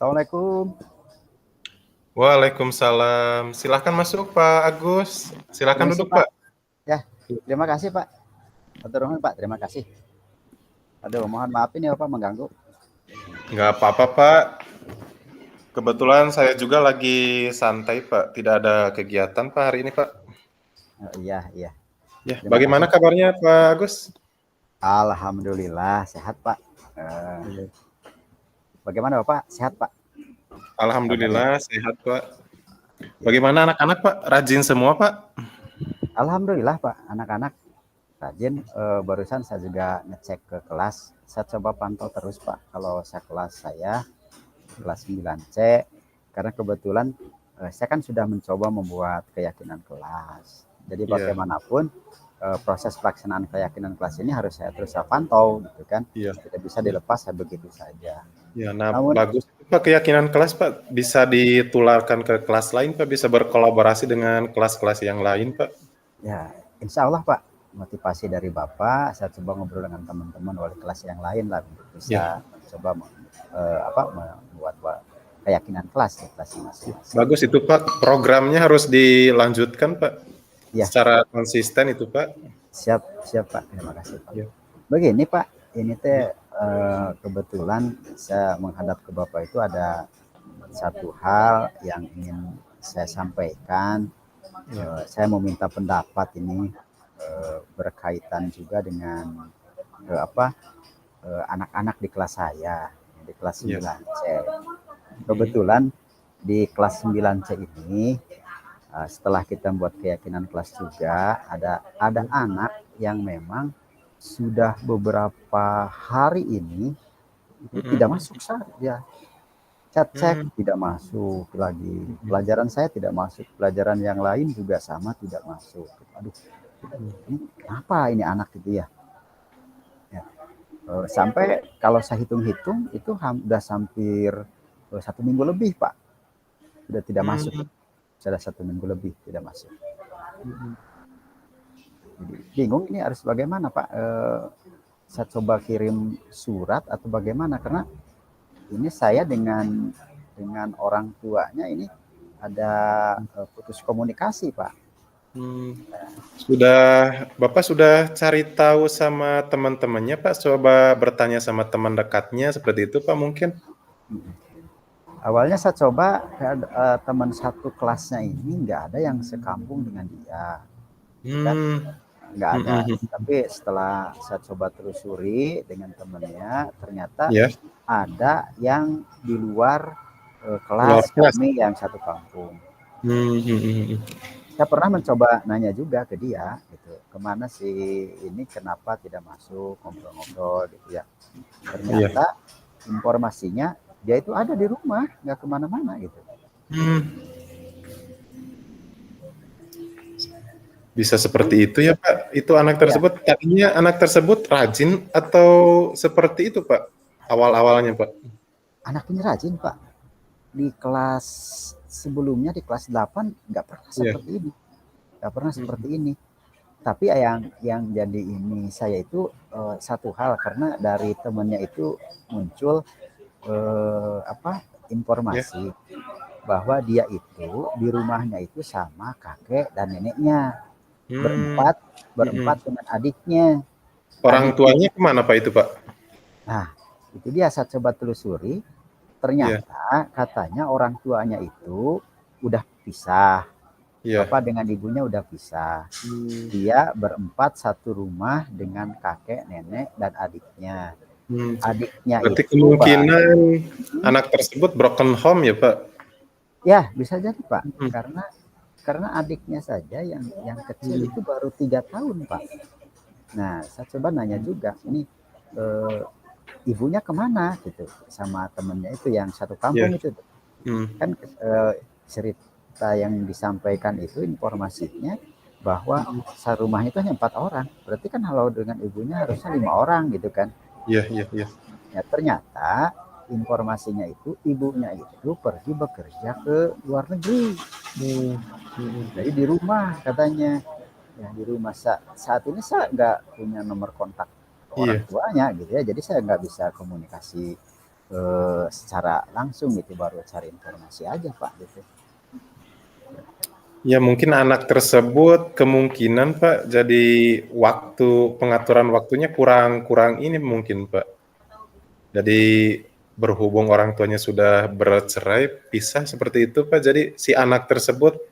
Assalamualaikum. Waalaikumsalam. Silakan masuk Pak Agus. Silakan Permisi, duduk Pak. Pak. Ya, terima kasih, Pak. Matur nuwun, Pak. Terima kasih. Aduh, mohon maaf ini Pak mengganggu. Nggak apa-apa Pak. Kebetulan saya juga lagi santai Pak. Tidak ada kegiatan Pak hari ini Pak. Oh, iya. Ya, Terima bagaimana kasih. kabarnya Pak Agus? Alhamdulillah sehat, Pak. Bagaimana Bapak? Sehat, Pak? Kabarnya. Alhamdulillah sehat Pak. Ya. Bagaimana anak-anak Pak? Rajin semua Pak? Alhamdulillah, Pak. Anak-anak rajin. Barusan saya juga ngecek ke kelas. Saya coba pantau terus, Pak. Kalau saya kelas 9C, karena kebetulan saya kan sudah mencoba membuat keyakinan kelas. Jadi Iya. bagaimanapun proses pelaksanaan keyakinan kelas ini harus saya terus pantau, gitu kan? Iya. Tidak bisa dilepas begitu saja. Ya, nah Namun, bagus Pak keyakinan kelas Pak. Bisa ditularkan ke kelas lain Pak. Bisa berkolaborasi dengan kelas-kelas yang lain Pak. ya, insya Allah Pak, motivasi dari Bapak, saya coba ngobrol dengan teman-teman wali kelas yang lain lah untuk bisa coba membuat keyakinan kelas di kelas masing-masing. Bagus itu Pak. Programnya harus dilanjutkan Pak. Ya. Secara konsisten itu Pak. Siap Pak, terima kasih Pak. Ya. Begini Pak, ini teh kebetulan saya menghadap ke Bapak itu ada satu hal yang ingin saya sampaikan. Saya meminta pendapat ini berkaitan juga dengan anak-anak di kelas saya, di kelas 9C. Kebetulan di kelas 9C ini setelah kita buat keyakinan kelas juga ada anak yang memang sudah beberapa hari ini tidak masuk ya. Cek tidak masuk lagi. Pelajaran saya tidak masuk. Pelajaran yang lain juga sama tidak masuk. Aduh, ini kenapa ini anak gitu ya? Sampai kalau saya hitung-hitung itu sudah hampir 1 minggu lebih Pak. Sudah tidak masuk. Sudah 1 minggu lebih tidak masuk. Jadi, bingung ini harus bagaimana Pak? Saya coba kirim surat atau bagaimana, karena ini saya dengan orang tuanya ini ada putus komunikasi Pak. Bapak sudah cari tahu sama teman-temannya Pak? Coba bertanya sama teman dekatnya seperti itu Pak mungkin? Awalnya saya coba teman satu kelasnya ini nggak ada yang sekampung dengan dia, kan? Nggak ada. Tapi setelah saya coba telusuri dengan temannya, ternyata ada yang di luar kelas kami yang satu kampung. Saya pernah mencoba nanya juga ke dia, gitu, kemana sih ini, kenapa tidak masuk, ngobrol-ngobrol gitu ya. Ternyata informasinya dia itu ada di rumah, nggak kemana-mana gitu. Bisa seperti itu ya Pak? Itu anak tersebut, tadinya anak tersebut rajin atau seperti itu Pak? Awal-awalnya Pak? Anak ini rajin Pak. Di kelas sebelumnya, di kelas 8 nggak pernah seperti ini. Nggak pernah seperti ini. Tapi yang jadi ini saya itu satu hal, karena dari temannya itu muncul informasi bahwa dia itu di rumahnya itu sama kakek dan neneknya. Berempat dengan adiknya. Orang tuanya kemana Pak itu Pak? Nah, itu dia saya coba telusuri. Ternyata katanya orang tuanya itu udah pisah. Bapak dengan ibunya udah pisah. Dia berempat satu rumah dengan kakek, nenek, dan adiknya. Adiknya berarti itu kemungkinan anak tersebut broken home ya Pak? Ya, bisa jadi Pak. Karena adiknya saja yang kecil itu baru 3 tahun Pak. Nah, saya coba nanya juga, ini ibunya kemana gitu, sama temennya itu yang satu kampung itu. Kan cerita yang disampaikan itu informasinya bahwa rumahnya itu hanya 4 orang. Berarti kan kalau dengan ibunya harusnya 5 orang gitu kan. Iya. Ya, ternyata informasinya itu ibunya itu pergi bekerja ke luar negeri. Jadi di rumah katanya. Ya, di rumah saat ini saya nggak punya nomor kontak orang tuanya gitu ya. Jadi saya nggak bisa komunikasi secara langsung gitu, baru cari informasi aja Pak gitu. Ya mungkin anak tersebut kemungkinan Pak jadi pengaturan waktunya kurang ini mungkin Pak. Jadi berhubung orang tuanya sudah bercerai, pisah seperti itu Pak. Jadi si anak tersebut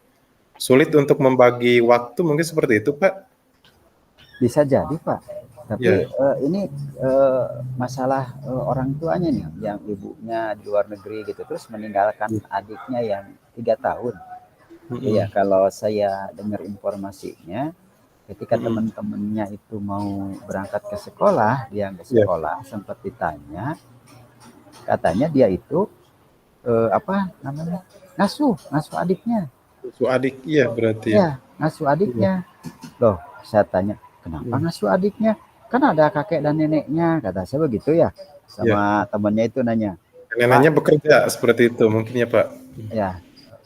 sulit untuk membagi waktu mungkin seperti itu Pak. Bisa jadi Pak, tapi Ya. ini masalah orang tuanya nih, yang ibunya di luar negeri gitu, terus meninggalkan adiknya yang 3 tahun. Iya, kalau saya dengar informasinya, ketika teman-temannya itu mau berangkat ke sekolah, dia nggak Ya. sekolah, sempat ditanya, katanya dia itu apa namanya, ngasuh adiknya. Susu adik iya berarti ya. Ya, ngasuh adiknya. Loh, saya tanya, kenapa ngasuh adiknya? Kan ada kakek dan neneknya, kata saya begitu ya. Ya. Sama temannya itu nanya, Pak, Neneknya bekerja seperti itu mungkin ya Pak. ya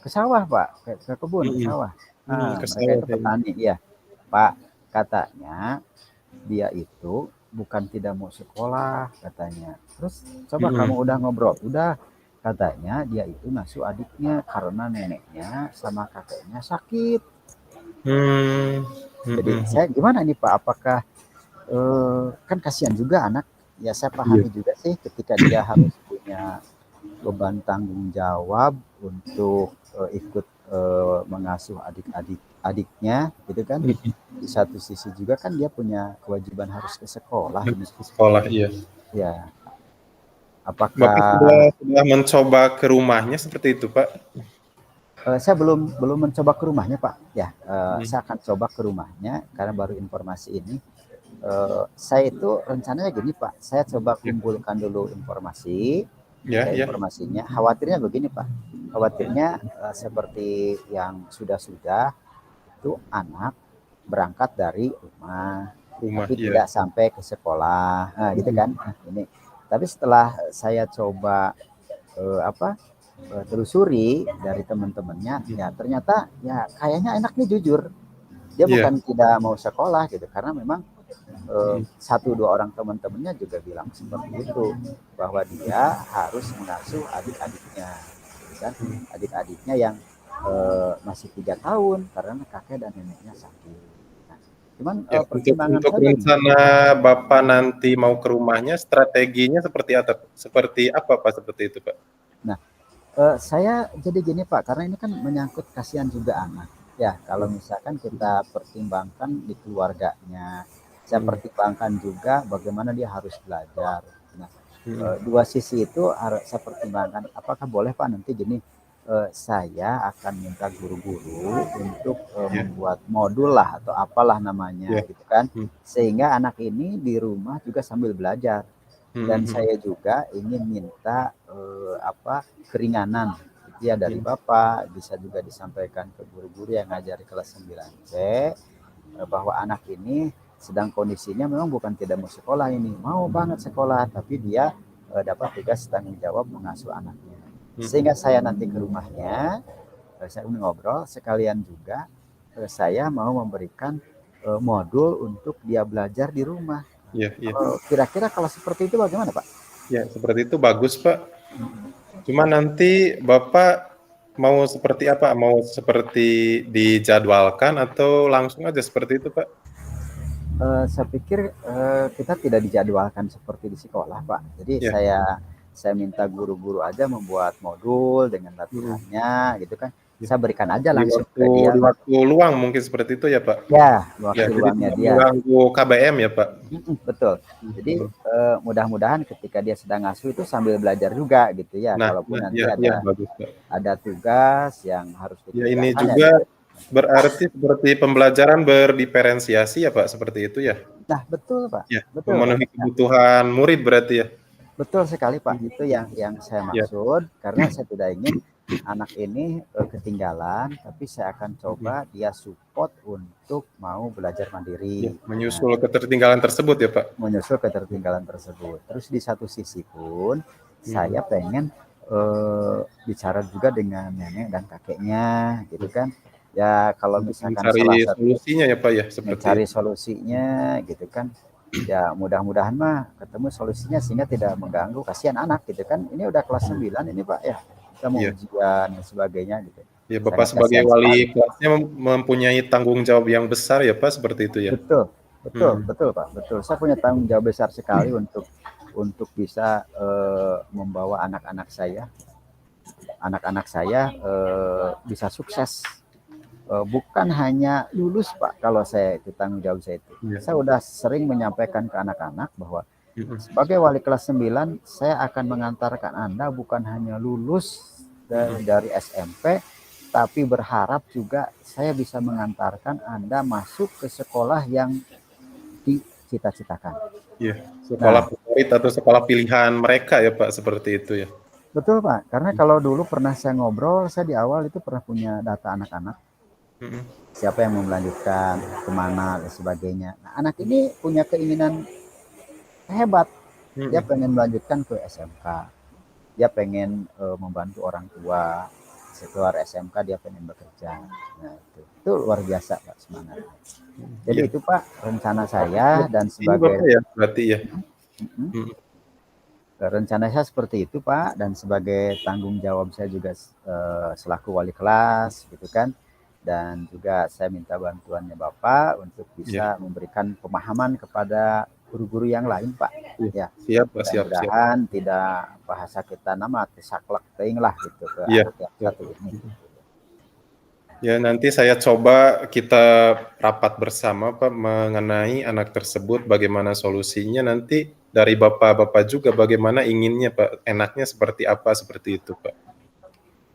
ke sawah Pak, ke kebun, ke sawah. Nah, Ke mereka sawah itu ya. petani, ya. Pak, katanya dia itu bukan tidak mau sekolah, katanya. Terus coba kamu udah ngobrol, udah, katanya dia itu ngasuh adiknya karena neneknya sama kakeknya sakit. Jadi saya gimana nih Pak, apakah kan kasihan juga anak, ya saya Iya. pahami juga sih ketika dia harus punya beban tanggung jawab untuk ikut mengasuh adiknya gitu kan. Di satu sisi juga kan dia punya kewajiban harus ke sekolah ini. Ke sekolah iya. Ya, Bapak apakah sudah mencoba ke rumahnya seperti itu Pak? saya belum mencoba ke rumahnya Pak. Ya, saya akan coba ke rumahnya karena baru informasi ini. Saya itu rencananya gini Pak, saya coba kumpulkan dulu informasi. Ya, ya. Informasinya, khawatirnya begini Pak, khawatirnya seperti yang sudah itu anak berangkat dari rumah, tapi Iya. tidak sampai ke sekolah, nah, gitu kan. Nah, ini, tapi setelah saya coba telusuri dari teman-temannya, ya ternyata ya kayaknya anaknya jujur, dia Iya. bukan tidak mau sekolah gitu, karena memang satu dua orang teman-temannya juga bilang seperti itu, bahwa dia harus mengasuh adik-adiknya, kan, adik-adiknya yang masih 3 tahun karena kakek dan neneknya sakit. Nah, cuman Ya, pertimbangan untuk saya begini, rencana Bapak nanti mau ke rumahnya, strateginya seperti apa Pak seperti itu Pak? nah saya jadi gini Pak, karena ini kan menyangkut kasihan juga anak. Ya, kalau misalkan kita pertimbangkan di keluarganya, saya pertimbangkan juga bagaimana dia harus belajar. Nah, dua sisi itu harus saya pertimbangkan. Apakah boleh Pak nanti gini, saya akan minta guru-guru untuk membuat modul lah atau apalah namanya, gitu kan, sehingga anak ini di rumah juga sambil belajar. Dan saya juga ingin minta keringanan gitu ya dari Bapak, bisa juga disampaikan ke guru-guru yang ngajar di kelas 9C, bahwa anak ini sedang kondisinya memang bukan tidak mau sekolah, ini mau banget sekolah, tapi dia dapat tugas tanggung jawab mengasuh anaknya. Sehingga saya nanti ke rumahnya, saya ngobrol sekalian juga saya mau memberikan modul untuk dia belajar di rumah. Iya, iya. Kira-kira kalau seperti itu bagaimana Pak? Ya, seperti itu bagus Pak. Cuma nanti Bapak mau seperti apa? Mau seperti dijadwalkan atau langsung aja seperti itu Pak? Saya pikir kita tidak dijadwalkan seperti di sekolah Pak. Jadi Ya. saya minta guru-guru aja membuat modul dengan latihannya gitu kan. Saya berikan aja langsung ke dia. Di waktu luang mungkin seperti itu ya Pak? Ya, Ya, waktu jadi luangnya tidak dia. mengganggu KBM ya Pak? Betul. Jadi mudah-mudahan ketika dia sedang ngasuh itu sambil belajar juga gitu ya. Kalaupun nanti bagus, Pak. ada tugas yang harus Ya ini dikerjakan juga gitu. berarti seperti pembelajaran berdiferensiasi ya Pak, seperti itu ya? Nah, betul Pak. Ya, Betul Pak. memenuhi kebutuhan murid berarti ya? Betul sekali Pak. Itu yang saya maksud, karena saya tidak ingin anak ini ketinggalan, tapi saya akan coba dia support untuk mau belajar mandiri. Menyusul ketertinggalan tersebut ya Pak? Menyusul ketertinggalan tersebut. Terus di satu sisi pun saya pengen bicara juga dengan nenek dan kakeknya, gitu kan. Ya kalau misalkan Mencari salah satu solusinya ya Pak ya, seperti mencari itu. solusinya, gitu kan. Ya mudah-mudahan mah ketemu solusinya sehingga tidak mengganggu, kasihan anak gitu kan. Ini udah kelas 9 ini Pak ya, kita mau Iya. ujian dan sebagainya gitu. Ya, Bapak Sangat sebagai kasihan sekali. wali kelasnya mempunyai tanggung jawab yang besar ya Pak, seperti itu ya? Betul, betul, Mhm. betul Pak, betul. Saya punya tanggung jawab besar sekali untuk bisa membawa anak-anak saya bisa sukses. Bukan hanya lulus Pak, kalau saya itu tanggung jawab saya itu. Iya. Saya udah sering menyampaikan ke anak-anak bahwa Mhm. sebagai wali kelas 9, saya akan mengantarkan Anda bukan hanya lulus dari SMP, tapi berharap juga saya bisa mengantarkan Anda masuk ke sekolah yang dicita-citakan. Iya, sekolah Nah, favorit atau sekolah pilihan mereka ya Pak, seperti itu ya? betul Pak, karena kalau dulu pernah saya ngobrol, saya di awal itu pernah punya data anak-anak, Mhm. siapa yang mau melanjutkan, kemana, dan sebagainya. Nah, anak ini punya keinginan hebat, dia Mhm. pengen melanjutkan ke SMK, dia pengen membantu orang tua, setelah SMK dia pengen bekerja. Nah, itu luar biasa Pak semangatnya. Jadi Iya. itu Pak rencana Bapak saya dan ini Bapak sebagai ya, berarti ya? Mhm. rencana saya seperti itu Pak, dan sebagai tanggung jawab saya juga selaku wali kelas gitu kan, dan juga saya minta bantuannya Bapak untuk Iya. bisa memberikan pemahaman kepada guru-guru yang lain Pak Iya. ya. Siap Pak, siap siap. Mudah-mudahan tidak bahasa kita nama saklek teuing lah gitu ke Iya. anak yang Siap satu Pak. ini. Mhm. Ya, nanti saya coba kita rapat bersama Pak mengenai anak tersebut bagaimana solusinya, nanti dari Bapak-bapak juga bagaimana inginnya Pak, enaknya seperti apa, seperti itu Pak.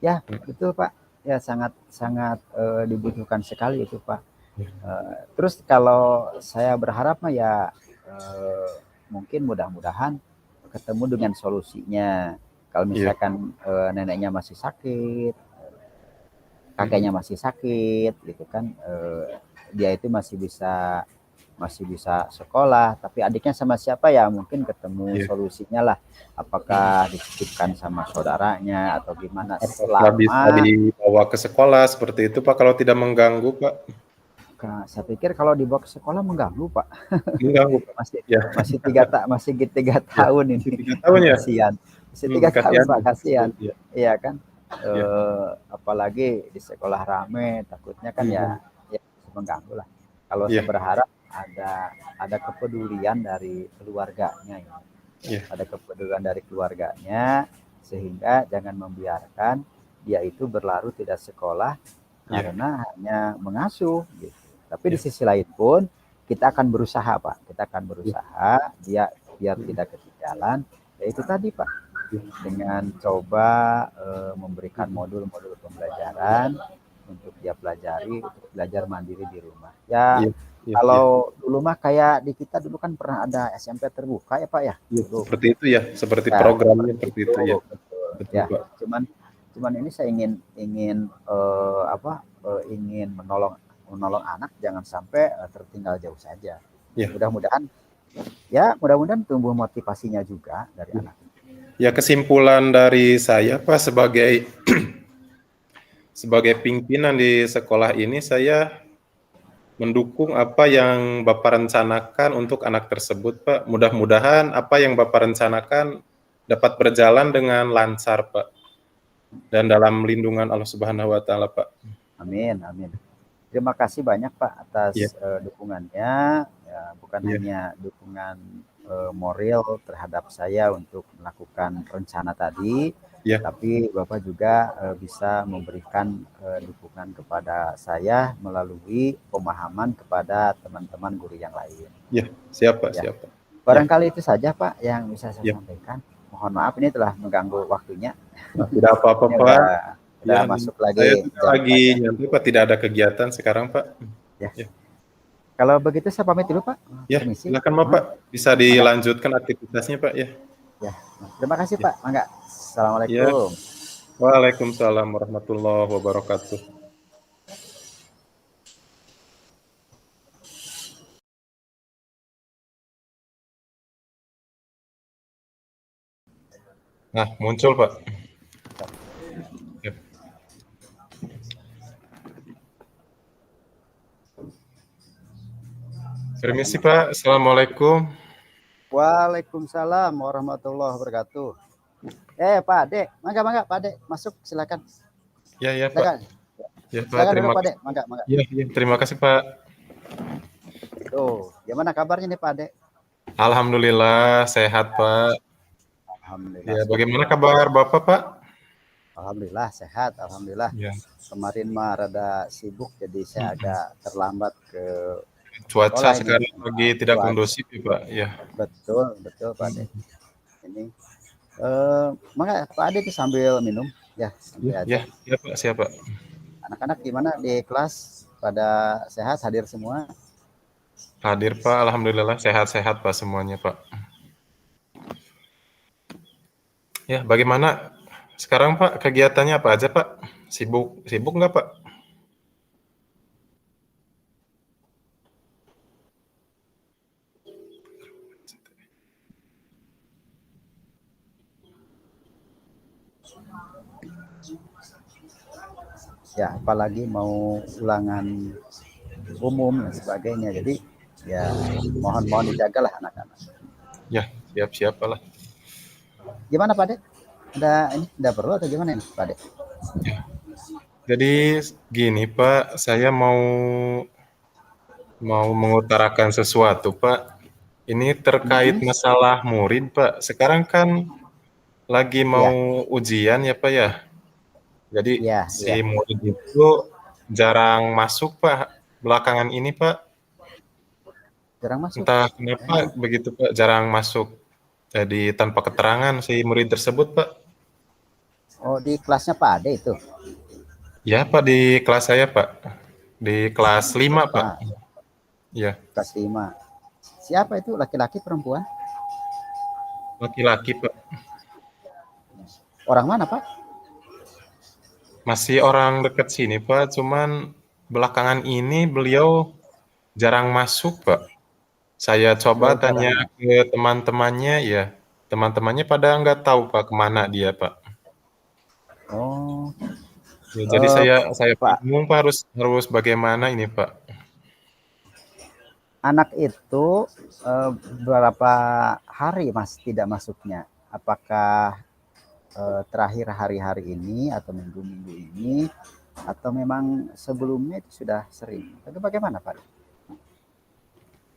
Ya, Mhm. betul Pak. Ya sangat sangat dibutuhkan sekali itu Pak. Iya. Terus kalau saya berharap mah ya mungkin mudah-mudahan ketemu dengan solusinya. Kalau Iya. misalkan neneknya masih sakit, Mhm. kakeknya masih sakit, gitu kan, dia itu masih bisa sekolah, tapi adiknya sama siapa ya mungkin ketemu Iya. solusinya lah. Mhm. Apakah dititipkan sama saudaranya atau gimana Apakah bisa selama dibawa ke sekolah seperti itu Pak, kalau tidak mengganggu Pak? saya pikir kalau dibawa ke sekolah mengganggu Pak. Mengganggu Pak? Masih Ya. masih masih 3 Ya. tahun ini. Masih 3 tahun ya? Kasihan. Masih 3 tahun Kasihan Pak, betul, kasihan. iya. Iya kan? Iya. Apalagi di sekolah rame, takutnya kan Mhm. ya mengganggu lah. Kalau saya Iya. berharap ada kepedulian dari keluarganya ya. Iya. Ada kepedulian dari keluarganya sehingga jangan membiarkan dia itu berlarut tidak sekolah Iya. karena hanya mengasuh gitu. Tapi di Iya. sisi lain pun kita akan berusaha Pak, kita akan Iya. berusaha dia biar Mhm. tidak ketinggalan. Ya itu tadi Pak, Iya. dengan coba memberikan Mhm. modul-modul pembelajaran untuk dia pelajari, untuk belajar mandiri di rumah. Ya Iya. Iya. Iya. kalau dulu mah kayak di kita dulu kan pernah ada SMP terbuka ya Pak ya, Iya, dulu. seperti itu ya, seperti Ya programnya seperti seperti itu, itu ya. betul. Betul Ya, Pak. cuman cuman ini saya ingin ingin ingin menolong menolong anak jangan sampai tertinggal jauh saja. Iya. Mudah-mudahan mudah-mudahan tumbuh motivasinya juga dari anak. Ya, kesimpulan dari saya Pak sebagai sebagai pimpinan di sekolah ini, saya mendukung apa yang Bapak rencanakan untuk anak tersebut Pak. Mudah-mudahan apa yang Bapak rencanakan dapat berjalan dengan lancar Pak, dan dalam lindungan Allah Subhanahu wa taala Pak. Amin, amin. Terima kasih banyak Pak Iya. atas dukungannya. Ya, bukan Iya. hanya dukungan moral terhadap saya untuk melakukan rencana tadi, Iya. tapi Bapak juga bisa memberikan dukungan kepada saya melalui pemahaman kepada teman-teman guru yang lain. Iya, siap Pak, Ya, siap Pak. Iya. barangkali itu saja Pak yang bisa saya Iya. sampaikan. Mohon maaf ini telah mengganggu waktunya. Nah, tidak apa-apa Ini Pak. udah Ya, masuk saya lagi juga jam lagi pelajaran. nyantai Pak, tidak ada kegiatan sekarang Pak. Ya. Ya. Kalau begitu saya pamit dulu Pak. Ya, Permisi. silakan Bapak, bisa Mangga. dilanjutkan aktivitasnya Pak ya. Ya. Terima kasih Ya. Pak. Mangga. Ya. Assalamualaikum. Waalaikumsalam warahmatullahi wabarakatuh. Nah, muncul Pak. Ya. Permisi Pak, Assalamualaikum. Waalaikumsalam warahmatullahi wabarakatuh. Pak Ade, mangga Pak Ade, masuk silakan. Ya ya Pak. Silakan. Ya Pak, Silakan duduk terima Pak Ade, kasih. mangga. Ya, ya, terima kasih Pak. Tuh, gimana kabarnya nih Pak Ade? Alhamdulillah sehat Pak. Alhamdulillah Ya, sehat. bagaimana kabar Bapak Pak? Alhamdulillah sehat, alhamdulillah. Ya, Kemarin mah rada sibuk jadi saya agak terlambat ke cuaca sekolah ini. sekarang lagi tidak Buat kondusif ya Pak. Ya. betul Pak Ade. Ini mangga Pak Ade itu sambil minum ya, Ya, santai ya, aja. ya Pak, siapa? Anak-anak gimana di kelas? Pada sehat, hadir semua? Hadir Pak, Alhamdulillah sehat-sehat Pak semuanya Pak. Ya, bagaimana sekarang Pak kegiatannya apa aja Pak? Sibuk nggak Pak? Ya, apalagi mau ulangan umum dan sebagainya. Jadi ya mohon dijagalah anak-anak. Ya, siap-siap lah. Gimana Pak Dek? Ada perlu atau gimana nih Pak Dek? Jadi gini Pak, saya mau mengutarakan sesuatu Pak. Ini terkait masalah murid Pak. Sekarang kan lagi Iya, mau ujian ya Pak ya. Jadi iya. si murid itu jarang masuk Pak belakangan ini Pak. Jarang masuk. Entah kenapa begitu Pak, jarang masuk. Jadi tanpa keterangan si murid tersebut Pak. Oh, di kelasnya Pak Ade itu. Ya Pak, di kelas saya Pak. Di kelas 5 Pak. Pak, Ya, kelas 5. Siapa itu? Laki-laki perempuan? laki-laki Pak. Orang mana Pak? Masih orang dekat sini Pak, cuman belakangan ini beliau jarang masuk Pak. Saya coba Oh, tanya jarang. ke teman-temannya, ya teman-temannya pada nggak tahu Pak kemana dia Pak. Oh, Ya, jadi saya Pak, bingung Pak harus bagaimana ini Pak. anak itu berapa hari Mas tidak masuknya? Apakah terakhir hari-hari ini atau minggu-minggu ini atau memang sebelumnya itu sudah sering? Tapi bagaimana Pak?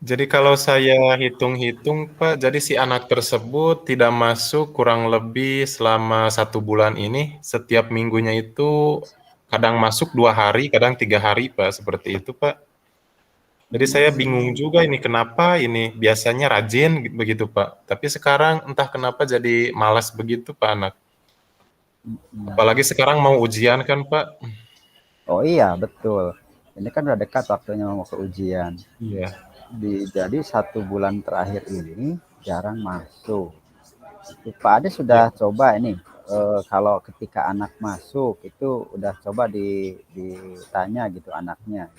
Jadi kalau saya hitung-hitung Pak, jadi si anak tersebut tidak masuk kurang lebih selama 1 bulan ini. Setiap minggunya itu kadang masuk 2 hari, kadang 3 hari Pak, seperti itu Pak. Jadi saya bingung juga ini kenapa ini biasanya rajin begitu Pak. Tapi sekarang entah kenapa jadi malas begitu Pak anak. Apalagi sekarang mau ujian kan Pak. Oh iya betul. Ini kan udah dekat waktunya mau ke ujian. Iya. Jadi 1 bulan terakhir ini jarang masuk. Pak Ade Iya. sudah coba ini kalau ketika anak masuk itu udah coba ditanya gitu anaknya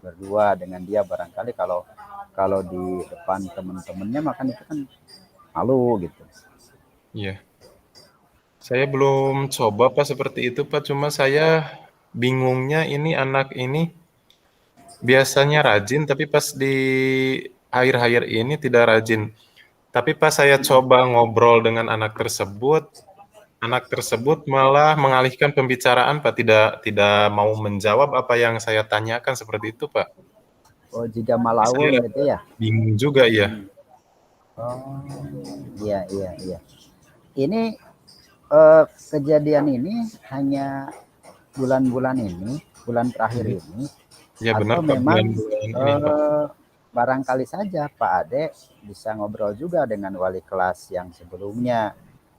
berdua dengan dia barangkali kalau di depan teman-temannya makan itu kan malu gitu. Iya. Saya belum coba Pak seperti itu Pak, cuma saya bingungnya ini anak ini biasanya rajin tapi pas di akhir-akhir ini tidak rajin. Tapi pas saya coba ngobrol dengan anak tersebut malah mengalihkan pembicaraan Pak, tidak mau menjawab apa yang saya tanyakan seperti itu Pak. Oh jika Jadi saya malawung gitu ya. bingung juga ya. Oh iya. Ini kejadian ini hanya bulan-bulan ini, bulan terakhir ini, Ya benar atau Pak, memang bulan-bulan ini Pak. barangkali saja Pak Ade bisa ngobrol juga dengan wali kelas yang sebelumnya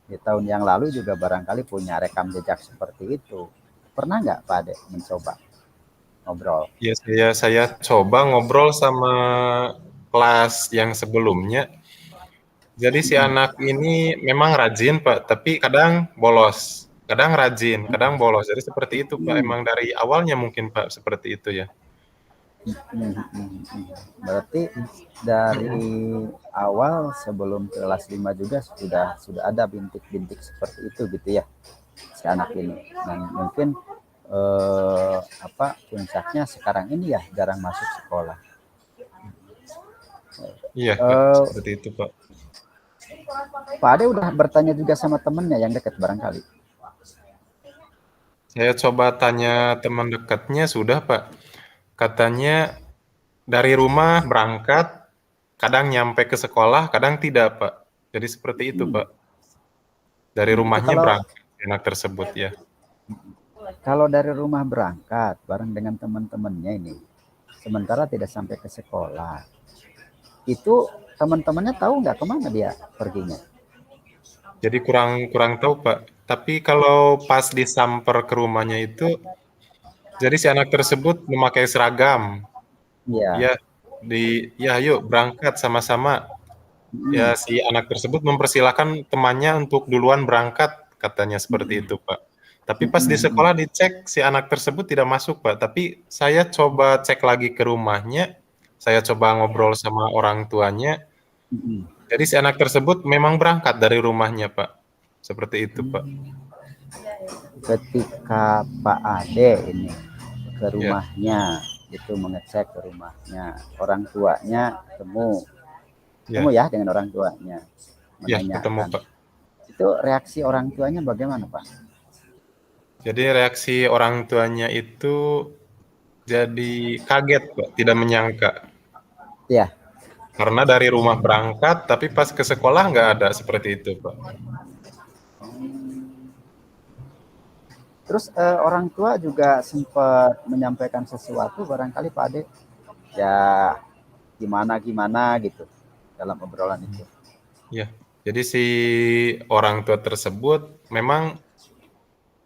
di tahun yang lalu juga barangkali punya rekam jejak seperti itu. Pernah nggak Pak Ade mencoba ngobrol? Ya saya coba ngobrol sama kelas yang sebelumnya. Jadi si anak ini memang rajin Pak, tapi kadang bolos. Kadang rajin, kadang bolos. Jadi seperti itu Pak, emang dari awalnya mungkin Pak seperti itu ya. Berarti dari awal sebelum kelas 5 juga sudah ada bintik-bintik seperti itu gitu ya si anak ini. Dan mungkin puncaknya sekarang ini ya jarang masuk sekolah. Iya, Pak, Eh, seperti itu, Pak. Pak Ade udah bertanya juga sama temennya yang dekat barangkali. Saya coba tanya teman dekatnya sudah, Pak. Katanya dari rumah berangkat, kadang nyampe ke sekolah, kadang tidak, Pak. Jadi seperti itu, Hmm. Pak. Dari Itu rumahnya kalau berangkat, anak tersebut ya. kalau dari rumah berangkat bareng dengan teman-temannya ini, sementara tidak sampai ke sekolah, itu teman-temannya tahu nggak kemana dia perginya? Jadi kurang kurang tahu, Pak. Tapi kalau pas disamper ke rumahnya itu, jadi si anak tersebut memakai seragam. Iya. Ya, ya yuk berangkat sama-sama. Hmm. Ya, si anak tersebut mempersilahkan temannya untuk duluan berangkat, katanya seperti Hmm. itu, Pak. Tapi pas di Hmm. sekolah dicek, si anak tersebut tidak masuk, Pak. Tapi saya coba cek lagi ke rumahnya, saya coba ngobrol sama orang tuanya. Hmm. Jadi si anak tersebut memang berangkat dari rumahnya, Pak. Seperti itu, Pak. Ketika Pak Ade ini ke Ya, rumahnya, itu mengecek ke rumahnya, orang tuanya ketemu ya, ya dengan orang tuanya, ya, ketemu, menanyakan. Pak. Itu reaksi orang tuanya bagaimana, Pak? Jadi reaksi orang tuanya itu jadi kaget, Pak, tidak menyangka. Ya, Karena dari rumah berangkat, tapi pas ke sekolah nggak ada seperti itu, Pak. terus orang tua juga sempat menyampaikan sesuatu barangkali Pak Ade, ya gimana gimana gitu dalam obrolan itu. Ya, jadi si orang tua tersebut memang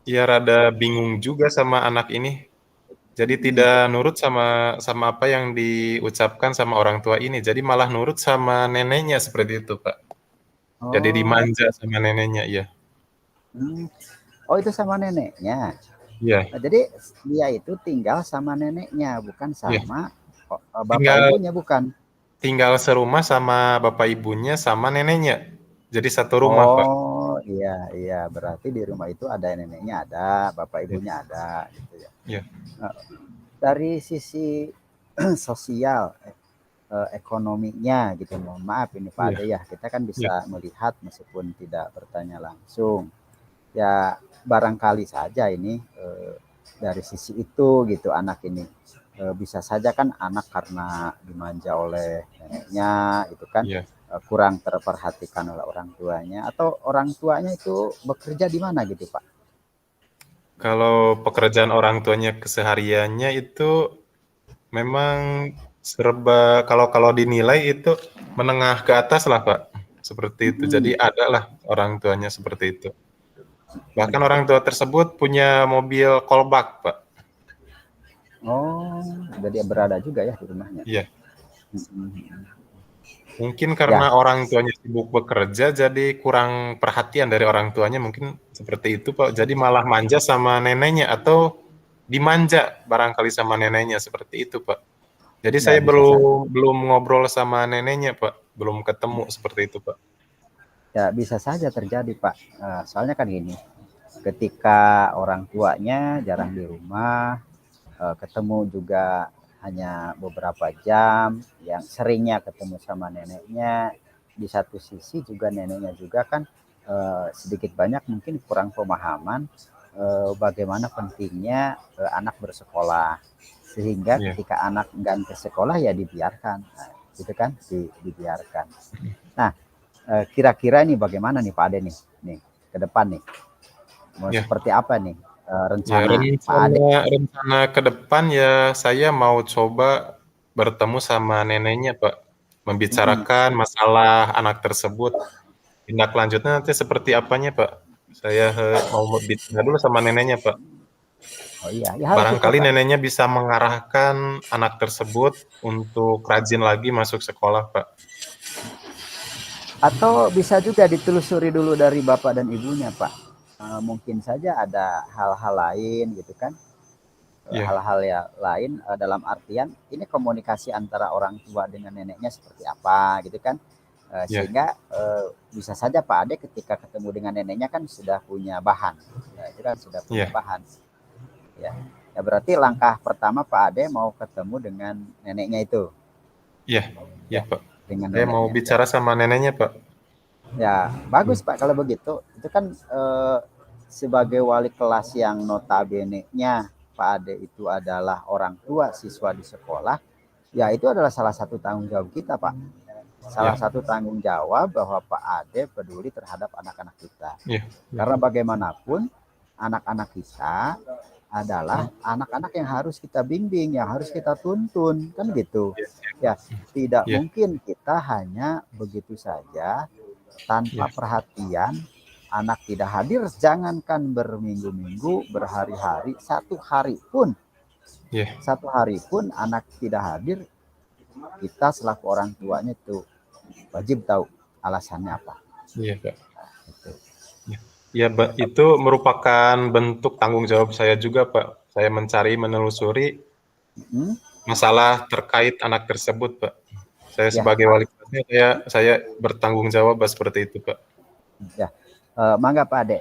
ya rada bingung juga sama anak ini. Jadi Hmm. tidak nurut sama sama apa yang diucapkan sama orang tua ini. Jadi malah nurut sama neneknya seperti itu, Pak. Jadi Oh, dimanja sama neneknya, ya. hmm. Oh itu sama neneknya. Iya, Nah, jadi dia itu tinggal sama neneknya, bukan iya. sama bapak Tinggal ibunya, bukan. tinggal serumah sama bapak ibunya sama neneknya. Jadi satu rumah, Pak. Oh iya iya, berarti di rumah itu ada neneknya, ada bapak Iya, ibunya, ada gitu ya. iya, Nah, dari sisi sosial, ekonominya gitu, mohon maaf ini Pak iya, Ade ya, kita kan iya, bisa melihat meskipun tidak bertanya langsung ya, barangkali saja ini dari sisi itu gitu anak ini. Bisa saja kan anak karena dimanja oleh neneknya gitu kan, iya. kurang terperhatikan oleh orang tuanya, atau orang tuanya itu bekerja di mana gitu Pak. Kalau pekerjaan orang tuanya kesehariannya itu memang serba kalau kalau dinilai itu menengah ke atas lah, Pak. Seperti itu. Jadi Hmm. ada lah orang tuanya seperti itu. Bahkan orang tua tersebut punya mobil kolbak, Pak. Oh, jadi berada juga ya di rumahnya. Iya. Hmm. Mungkin Ya, karena orang tuanya sibuk bekerja, jadi kurang perhatian dari orang tuanya, mungkin seperti itu, Pak. Jadi malah manja sama neneknya atau dimanja barangkali sama neneknya seperti itu, Pak. Jadi ya saya bisa saja. belum belum ngobrol sama neneknya, Pak. Belum ketemu seperti itu, Pak. Ya bisa saja terjadi Pak. Soalnya kan gini, ketika orang tuanya jarang di rumah, ketemu juga hanya beberapa jam, yang seringnya ketemu sama neneknya. Di satu sisi juga neneknya juga kan sedikit banyak mungkin kurang pemahaman bagaimana pentingnya anak bersekolah, sehingga Iya. ketika anak enggan ke sekolah ya dibiarkan, nah, gitu kan, dibiarkan. Nah, kira-kira nih bagaimana nih Pak Ade nih ke depan nih, mau Ya. seperti apa nih Ya, rencana Pak Ade? rencana rencana ke depan ya saya mau coba bertemu sama neneknya, Pak. Mm-mm. Membicarakan masalah anak tersebut. Tindak lanjutnya nanti seperti apanya, Pak? Saya mau bicara dulu sama neneknya, Pak. Oh iya, ya harus itu Barangkali Pak. neneknya bisa mengarahkan anak tersebut untuk rajin lagi masuk sekolah, Pak. Atau bisa juga ditelusuri dulu dari bapak dan ibunya Pak. Mungkin saja ada hal-hal lain gitu kan. Iya, Hal-hal ya lain dalam artian ini komunikasi antara orang tua dengan neneknya seperti apa gitu kan. iya, Sehingga bisa saja Pak Ade ketika ketemu dengan neneknya kan sudah punya bahan. Ya, itu kan sudah punya iya, bahan. Ya. Ya berarti langkah pertama Pak Ade mau ketemu dengan neneknya itu. iya, iya, Ya. Pak. dengan Saya mau neneknya. bicara sama neneknya, Pak. Ya, bagus Pak kalau begitu. Itu kan sebagai wali kelas yang notabene-nya Pak Ade itu adalah orang tua siswa di sekolah, ya itu adalah salah satu tanggung jawab kita Pak. Salah Ya, satu tanggung jawab bahwa Pak Ade peduli terhadap anak-anak kita. ya, ya, Karena bagaimanapun anak-anak kita adalah anak-anak yang harus kita bimbing, yang harus kita tuntun, kan gitu. Ya, tidak ya, mungkin kita hanya begitu saja tanpa ya, perhatian, anak tidak hadir, jangankan berminggu-minggu, berhari-hari, ya, satu hari pun anak tidak hadir, kita selaku orang tuanya itu wajib tahu alasannya apa. iya, Pak. Gitu. Ya, ya, itu merupakan bentuk tanggung jawab saya juga, Pak. Saya mencari, menelusuri Hmm? masalah terkait anak tersebut, Pak. Saya Ya, sebagai wali kelasnya, saya bertanggung jawab seperti itu, Pak. ya. Mangga Pak Ade,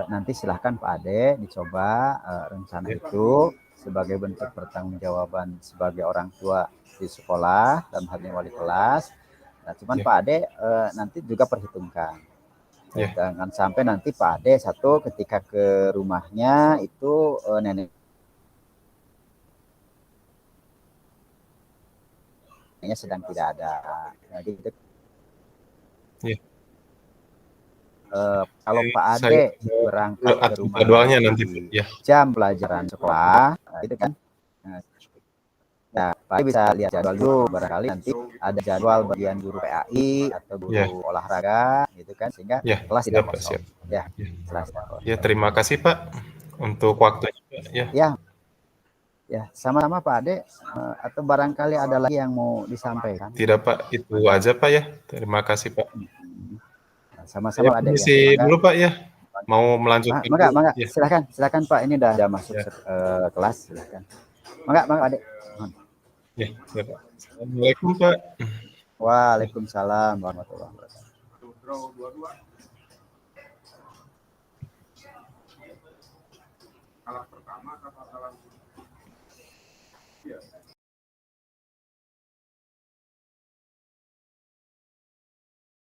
nanti silahkan Pak Ade dicoba rencana Ya, itu sebagai bentuk pertanggungjawaban sebagai orang tua di sekolah dan hal ini wali kelas. Nah, cuman ya, Pak Ade nanti juga perhitungkan. ya, Jangan sampai nanti Pak Ade satu ketika ke rumahnya itu neneknya sedang tidak ada. Jadi itu, ya. kalau Pak Saya Ade berangkat ke atur rumahnya jadwalnya itu nanti, di Pak. Ya, jam pelajaran sekolah, nah, itu kan. Nah, ya, Pak Ade bisa lihat jadwal dulu, barangkali nanti ada jadwal bagian guru PAI atau ya, guru olahraga, gitu kan, sehingga ya, kelas tidak siap, Pak, kosong. siap. Ya, Ya, kelas tidak ya, kosong. terima kasih, Pak, untuk waktunya, Pak. Ya, Ya, ya, sama-sama Pak Ade, atau barangkali ada lagi yang mau disampaikan. tidak, Pak, itu aja, Pak, ya. Terima kasih, Pak. Nah, Saya sama-sama Pak Ade ya. permisi Mangga, dulu, Pak, ya. Mau melanjutkan mangga, dulu. mangga. Ya, Silakan Pak. Ini udah masuk ya, kelas. Silakan. Mangga, mangga Ade. ya, ya, Pak. Assalamualaikum, Pak. Waalaikumsalam warahmatullahi wabarakatuh.